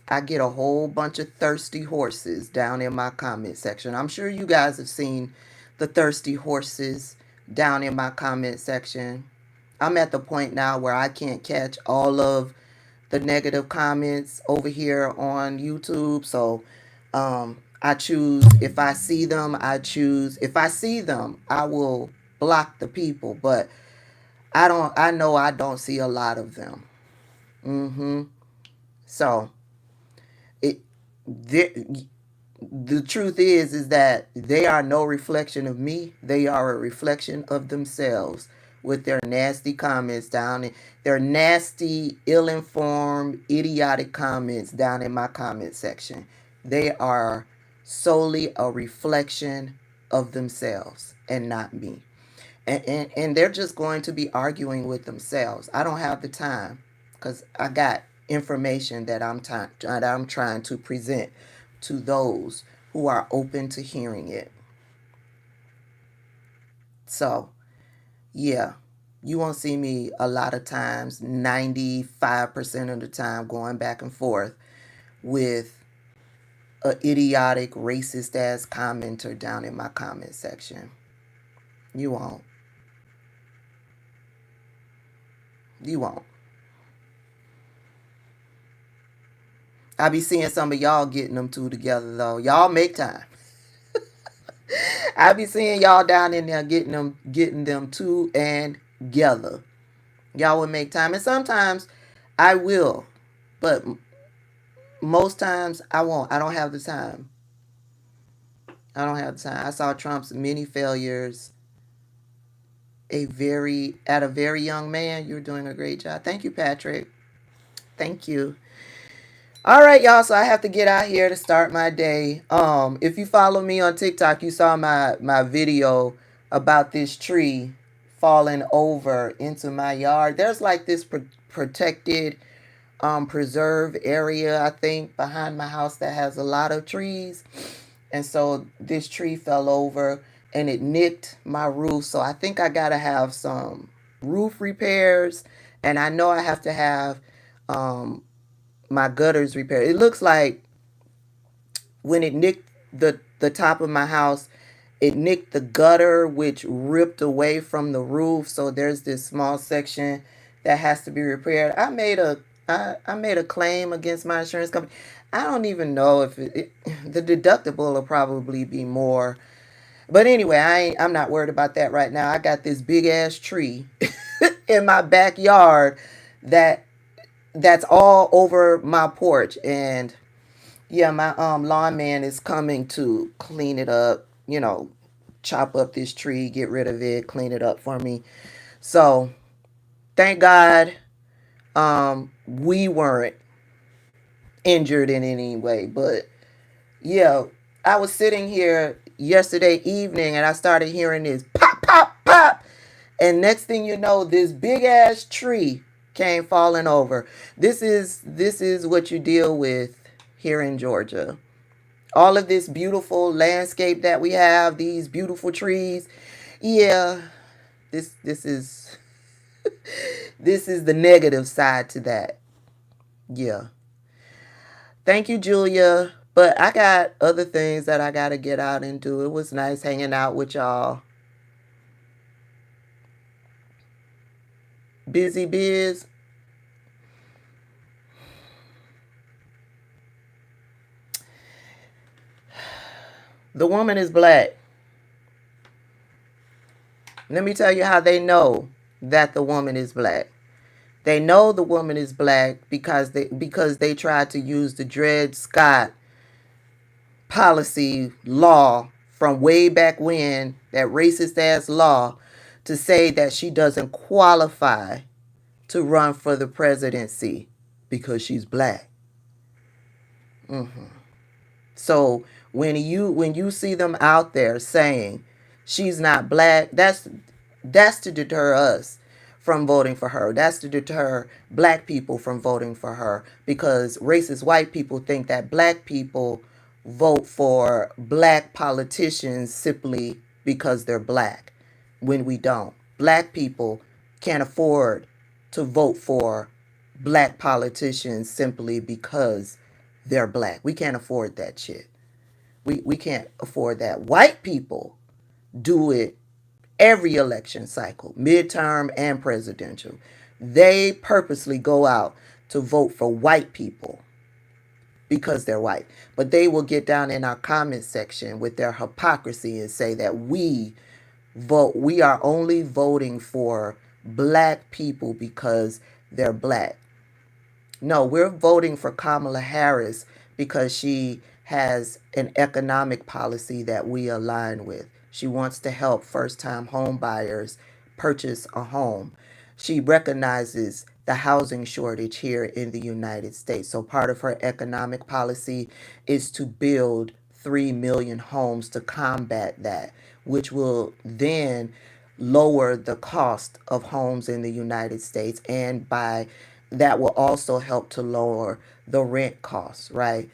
I get a whole bunch of thirsty horses down in my comment section. I'm sure you guys have seen the thirsty horses down in my comment section. I'm at the point now where I can't catch all of the negative comments over here on YouTube. So I choose, if I see them, if I see them, I will block the people. But I know I don't see a lot of them. So it, the truth is that they are no reflection of me. They are a reflection of themselves with their nasty comments down in their nasty, ill-informed, idiotic comments down in my comment section. They are solely a reflection of themselves and not me. And they're just going to be arguing with themselves. I don't have the time because I got information that I'm trying to present to those who are open to hearing it. So, yeah, you won't see me a lot of times, 95% of the time, going back and forth with a idiotic, racist ass commenter down in my comment section. You won't. You won't. I be seeing some of y'all getting them two together though. Y'all make time. I be seeing y'all down in there getting them two and together. Y'all would make time, and sometimes I will, but most times I won't. I don't have the time. I don't have the time. I saw Trump's many failures. At a very young man. You're doing a great job. Thank you, Patrick. Thank you. All right, y'all. So I have to get out here to start my day. If you follow me on TikTok, you saw my video about this tree falling over into my yard. There's like this protected preserve area, I think, behind my house that has a lot of trees. And so this tree fell over and it nicked my roof. So I think I gotta have some roof repairs, and I know I have to have my gutters repaired. It looks like when it nicked the top of my house, it nicked the gutter, which ripped away from the roof. So there's this small section that has to be repaired. I made a claim against my insurance company. I don't even know if the deductible will probably be more. But anyway, I'm not worried about that right now. I got this big ass tree in my backyard that's all over my porch, and yeah, my lawn man is coming to clean it up, chop up this tree, get rid of it, clean it up for me. So, thank God we weren't injured in any way. But yeah, I was sitting here yesterday evening and I started hearing this pop, pop, pop. And next thing you know, this big ass tree came falling over. This is what you deal with here in Georgia. All of this beautiful landscape that we have, these beautiful trees. Yeah, this is this is the negative side to that. Yeah. Thank you, Julia. But I got other things that I got to get out and do. It was nice hanging out with y'all. Busy Biz. The woman is black. Let me tell you how they know that the woman is black. They know the woman is black because they tried to use the Dred Scott policy law from way back when, that racist ass law, to say that she doesn't qualify to run for the presidency because she's black. So when you see them out there saying she's not black, that's to deter us from voting for her. That's to deter black people from voting for her, because racist white people think that black people vote for black politicians simply because they're black when we don't. Black people can't afford to vote for black politicians simply because they're black. We can't afford that shit. We can't afford that. White people do it every election cycle, midterm and presidential. They purposely go out to vote for white people because they're white. But they will get down in our comment section with their hypocrisy and say that we are only voting for black people because they're black. No, we're voting for Kamala Harris because she has an economic policy that we align with. She wants to help first-time home buyers purchase a home. She recognizes the housing shortage here in the United States. So part of her economic policy is to build 3 million homes to combat that, which will then lower the cost of homes in the United States, and by that will also help to lower the rent costs, right?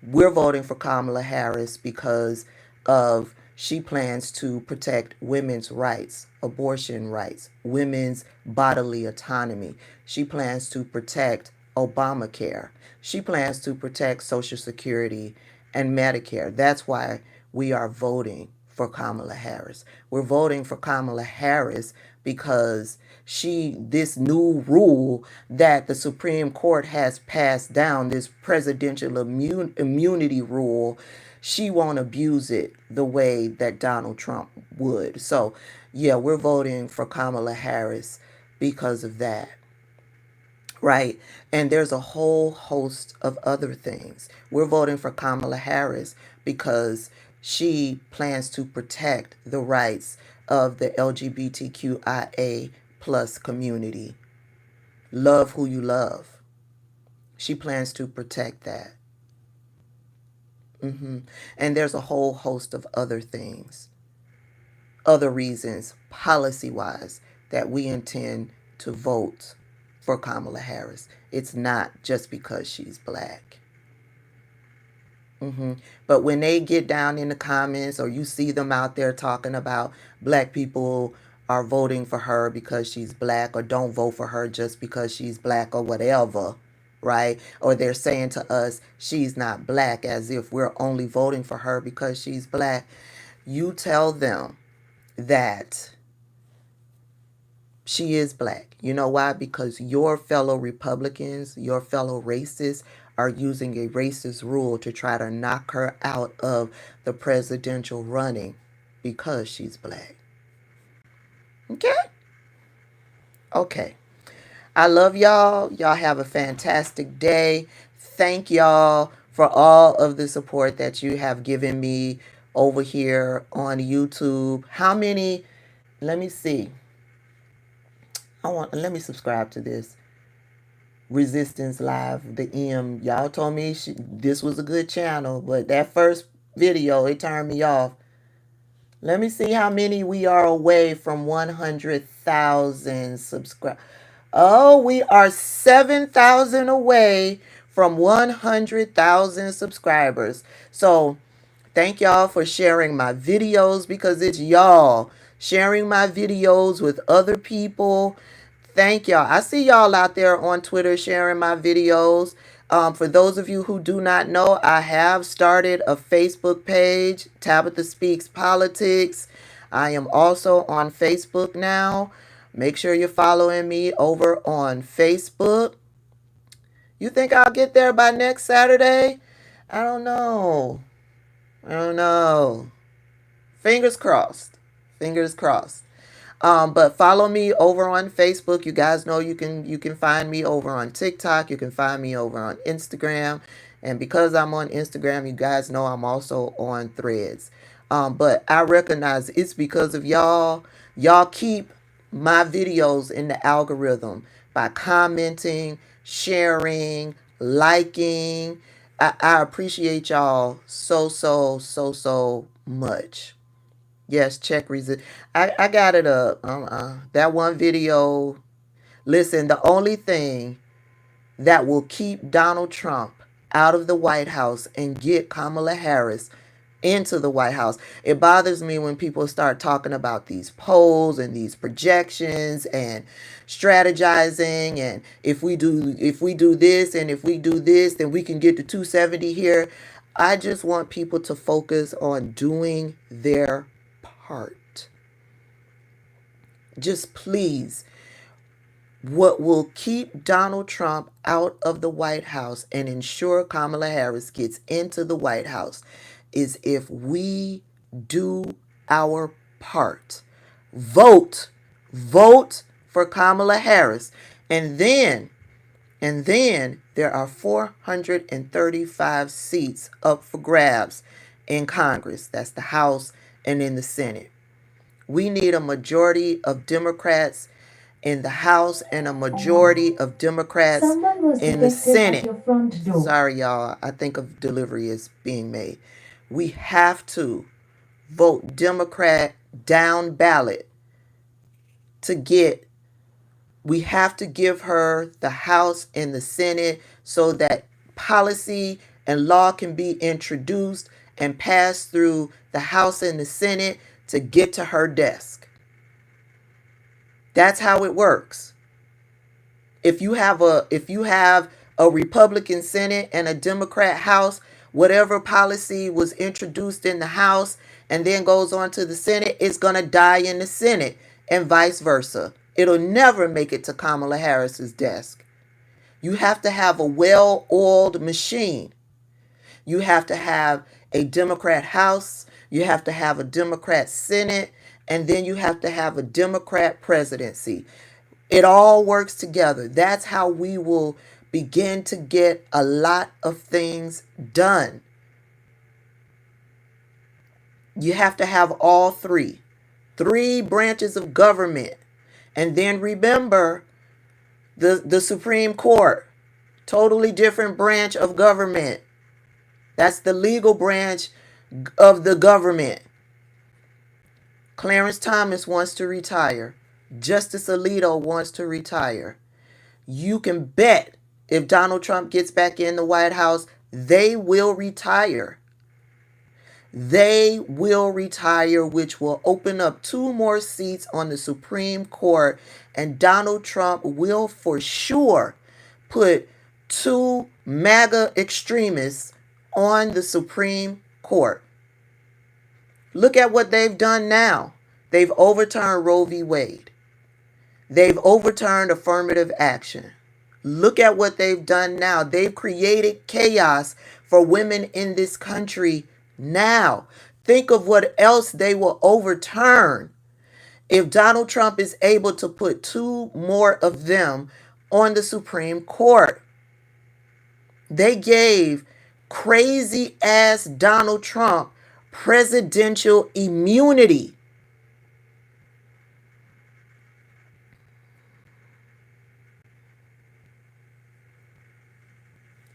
We're voting for Kamala Harris because of she plans to protect women's rights, abortion rights, women's bodily autonomy. She plans to protect Obamacare. She plans to protect Social Security and Medicare. That's why we are voting for Kamala Harris. We're voting for Kamala Harris because this new rule that the Supreme Court has passed down, this presidential immunity rule, she won't abuse it the way that Donald Trump would. So, yeah, we're voting for Kamala Harris because of that. Right. And there's a whole host of other things. We're voting for Kamala Harris because she plans to protect the rights of the LGBTQIA plus community. Love who you love. She plans to protect that. And there's a whole host of other things, other reasons, policy-wise, that we intend to vote for Kamala Harris. It's not just because she's black. But when they get down in the comments, or you see them out there talking about black people are voting for her because she's black, or don't vote for her just because she's black, or whatever, right? Or they're saying to us she's not black, as if we're only voting for her because she's black. You tell them that she is black. You know why? Because your fellow Republicans, your fellow racists, are using a racist rule to try to knock her out of the presidential running because she's black. Okay? Okay. I love y'all. Y'all have a fantastic day. Thank y'all for all of the support that you have given me over here on YouTube. How many? Let me see. Let me subscribe to this. Resistance Live, the M. Y'all told me this was a good channel, but that first video, it turned me off. Let me see how many we are away from 100,000 subscribers. Oh, we are 7,000 away from 100,000 subscribers. So thank y'all for sharing my videos, because it's y'all sharing my videos with other people. Thank y'all. I see y'all out there on Twitter sharing my videos. For those of you who do not know, I have started a Facebook page, Tabitha Speaks Politics. I am also on Facebook now. Make sure you're following me over on Facebook. You think I'll get there by next Saturday? I don't know. Fingers crossed. Fingers crossed. But follow me over on Facebook. You guys know you can find me over on TikTok. You can find me over on Instagram. And because I'm on Instagram, you guys know I'm also on Threads. But I recognize it's because of y'all. Y'all keep my videos in the algorithm by commenting, sharing, liking. I appreciate y'all so much. Yes, check resist. I got it up. That one video. Listen, the only thing that will keep Donald Trump out of the White House and get Kamala Harris into the White House. It bothers me when people start talking about these polls and these projections and strategizing, and if we do this and if we do this, then we can get to 270 here. I just want people to focus on doing their part. Just please, what will keep Donald Trump out of the White House and ensure Kamala Harris gets into the White House is if we do our part. Vote for Kamala Harris. And then there are 435 seats up for grabs in Congress. That's the House and in the Senate. We need a majority of Democrats in the House and a majority of Democrats in the Senate. Sorry, y'all. I think a delivery is being made. We have to vote Democrat down ballot we have to give her the House and the Senate so that policy and law can be introduced and passed through the House and the Senate to get to her desk. That's how it works. If you have a Republican Senate and a Democrat House, whatever policy was introduced in the House and then goes on to the Senate, it's going to die in the Senate, and vice versa. It'll never make it to Kamala Harris's desk. You have to have a well-oiled machine. You have to have a Democrat House, you have to have a Democrat Senate, and then you have to have a Democrat presidency. It all works together. That's how we will begin to get a lot of things done. You have to have all three branches of government. And then remember the Supreme Court, totally different branch of government. That's the legal branch of the government. Clarence Thomas wants to retire. Justice Alito wants to retire. You can bet if Donald Trump gets back in the White House, they will retire. They will retire, which will open up 2 more seats on the Supreme Court. And Donald Trump will for sure put 2 MAGA extremists on the Supreme Court. Look at what they've done now. They've overturned Roe v. Wade. They've overturned affirmative action. Look at what they've done now. They've created chaos for women in this country now. Think of what else they will overturn if Donald Trump is able to put 2 more of them on the Supreme Court. They gave crazy ass Donald Trump presidential immunity.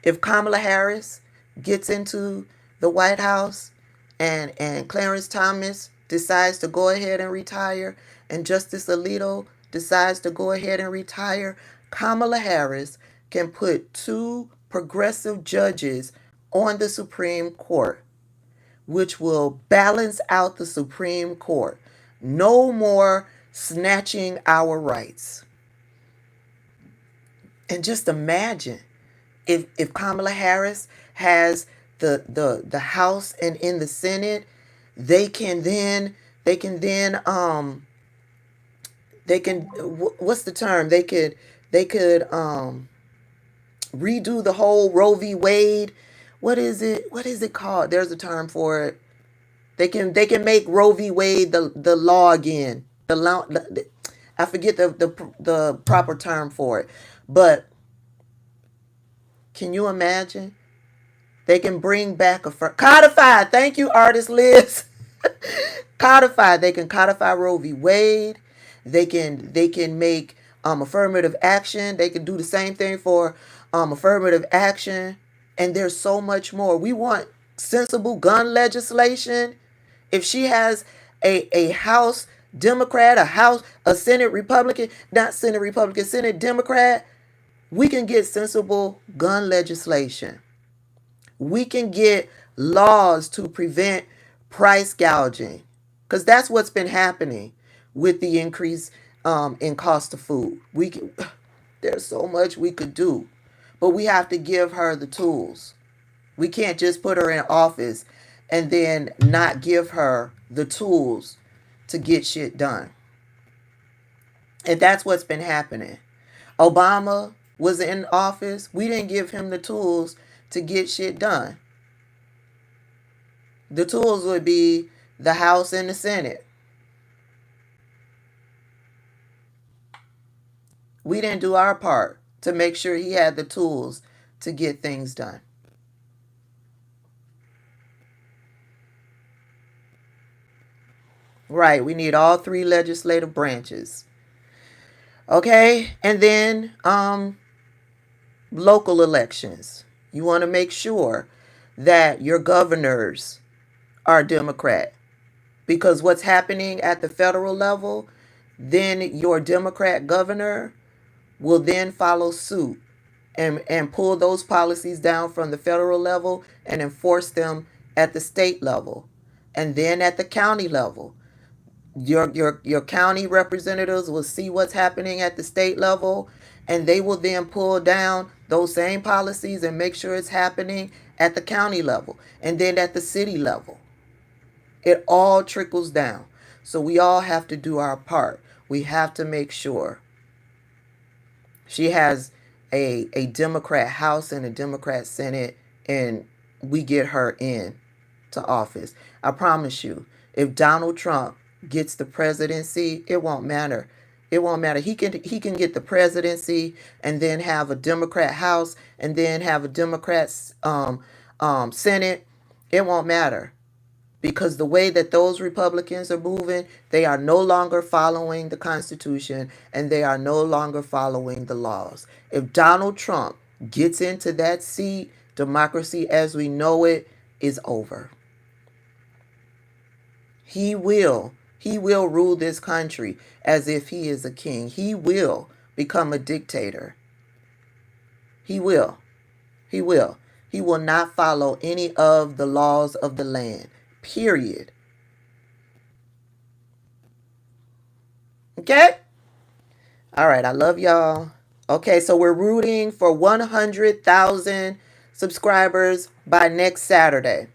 If Kamala Harris gets into the White House and Clarence Thomas decides to go ahead and retire and Justice Alito decides to go ahead and retire, Kamala Harris can put 2 progressive judges on the Supreme Court, which will balance out the Supreme Court. No more snatching our rights. And just imagine if Kamala Harris has the House and in the Senate, they can what's the term? They could redo the whole Roe v. Wade. What is it called? There's a term for it. They can make Roe v. Wade the law again. I forget the proper term for it. But can you imagine? They can bring back codified. Thank you, artist Liz. Codified. They can codify Roe v. Wade. They can make affirmative action. They can do the same thing for affirmative action. And there's so much more. We want sensible gun legislation. If she has a House Democrat, a Senate Republican, not Senate Republican, Senate Democrat, we can get sensible gun legislation. We can get laws to prevent price gouging, because that's what's been happening with the increase in cost of food. There's so much we could do, but we have to give her the tools. We can't just put her in office and then not give her the tools to get shit done. And that's what's been happening. Obama was in office. We didn't give him the tools to get shit done. The tools would be the House and the Senate. We didn't do our part to make sure he had the tools to get things done. Right, we need all three legislative branches. Okay, and then local elections. You want to make sure that your governors are Democrat, because what's happening at the federal level, then your Democrat governor will then follow suit and pull those policies down from the federal level and enforce them at the state level, and then at the county level. Your county representatives will see what's happening at the state level, and they will then pull down those same policies and make sure it's happening at the county level and then at the city level. It all trickles down. So we all have to do our part. We have to make sure she has a Democrat House and a Democrat Senate, and we get her in to office. I promise you, if Donald Trump gets the presidency, it won't matter. It won't matter. He can get the presidency and then have a Democrat House and then have a Democrat Senate. It won't matter, because the way that those Republicans are moving, they are no longer following the Constitution and they are no longer following the laws. If Donald Trump gets into that seat, democracy as we know it is over. He will rule this country as if he is a king. He will become a dictator. He will. He will. He will not follow any of the laws of the land. Period. Okay? All right, I love y'all. Okay, so we're rooting for 100,000 subscribers by next Saturday.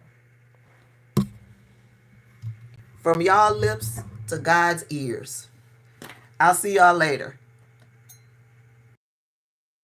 From y'all lips to God's ears. I'll see y'all later.